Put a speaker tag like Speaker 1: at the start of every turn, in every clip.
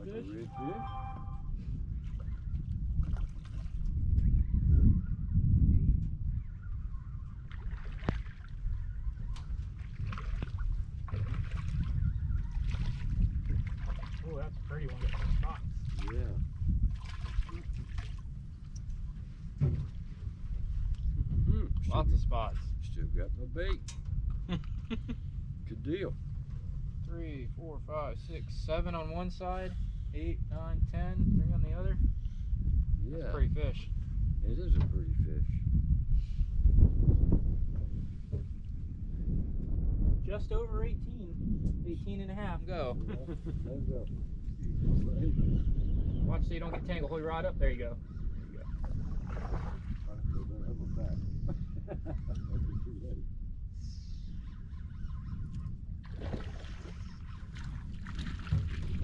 Speaker 1: redfish.
Speaker 2: Oh, that's a pretty one. Got some spots.
Speaker 1: Yeah.
Speaker 2: Lots of spots.
Speaker 1: Still got my bait. Good deal.
Speaker 2: 3, 4, 5, 6, 7 on one side, 8, 9, 10, 3 on the other.
Speaker 1: Yeah.
Speaker 2: That's a pretty fish.
Speaker 1: It is a pretty fish.
Speaker 2: Just over 18. 18 and a half. Go.
Speaker 1: Yeah, there we go.
Speaker 2: Watch so you don't get tangled. Hold your rod up. There you go.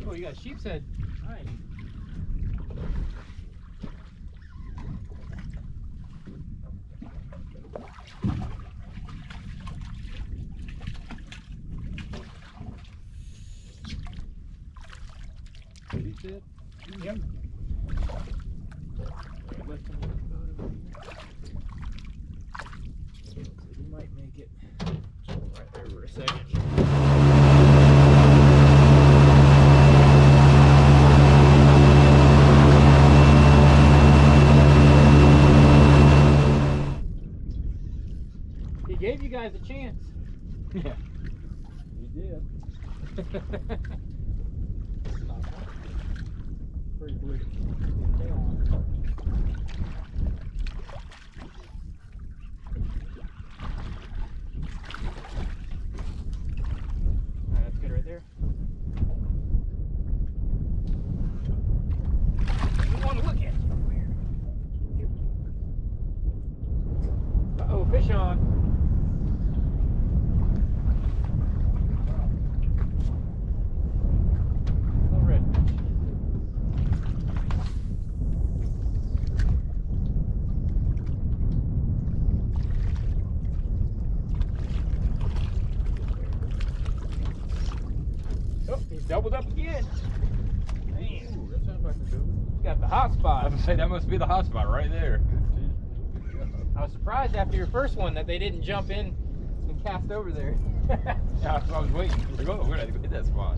Speaker 2: Oh, you got a sheep's head. Nice.
Speaker 1: Sheep's head?
Speaker 2: Yep. You might make it right there for a second. He gave you guys a chance.
Speaker 1: Yeah. He did.
Speaker 2: Pretty blue. Tail on. Alright, that's good right there. You want to look at you over here. Uh-oh, fish on. Little redfish. Oh, he's doubled up again. Man,
Speaker 1: Ooh, that sounds like a good one.
Speaker 2: he's got the hot
Speaker 3: I
Speaker 2: spot.
Speaker 3: was gonna say that must be the hot spot right there.
Speaker 1: Good fish. Good job.
Speaker 2: I was surprised after your first one that they didn't jump in and cast over there.
Speaker 3: Yeah, I was waiting. Like, oh, we're gonna hit that spot.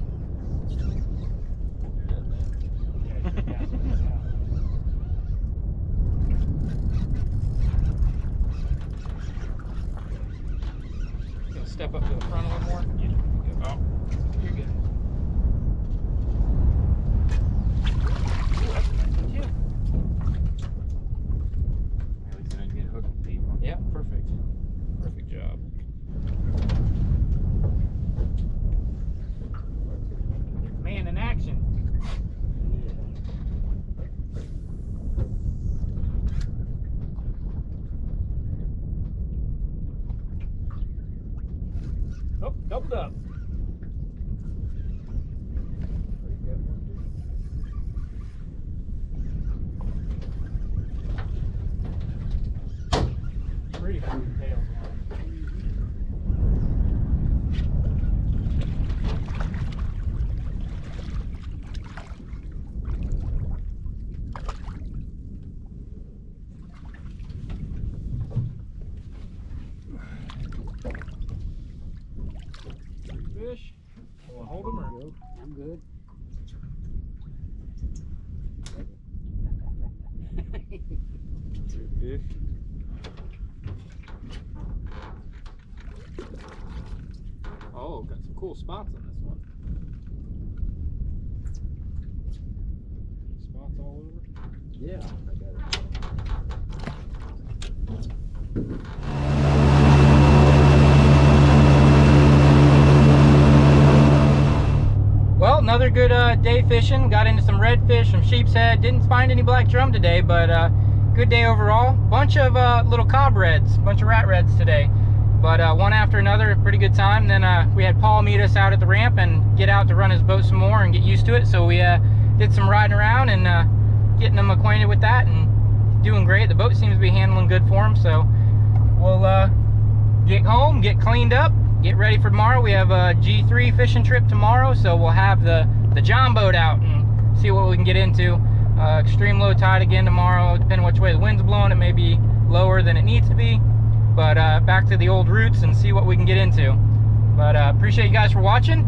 Speaker 2: Gonna step up to the front a little more. Yeah.
Speaker 3: Oh,
Speaker 2: You're good. Ooh, that's a nice one too.
Speaker 3: at least I didn't get hooked deep.
Speaker 2: Yeah, perfect. Perfect job. Man in action. Oh, doubled up. Pretty cool tails on. Fish. We'll hold them or
Speaker 1: I'm good. Good fish.
Speaker 2: oh, got some cool spots on this one. Spots all over.
Speaker 1: Yeah, I got it.
Speaker 2: Well, another good day fishing. Got into some redfish, some sheep's head. Didn't find any black drum today, but good day overall. Bunch of little cob reds, bunch of rat reds today. But one after another, pretty good time. Then we had Paul meet us out at the ramp and get out to run his boat some more and get used to it. So we did some riding around and getting him acquainted with that and doing great. The boat seems to be handling good for him. So we'll get home, get cleaned up, get ready for tomorrow. We have a G3 fishing trip tomorrow, so we'll have the John boat out and see what we can get into. Extreme low tide again tomorrow, depending which way the wind's blowing. It may be lower than it needs to be, but back to the old routes and see what we can get into. But appreciate you guys for watching.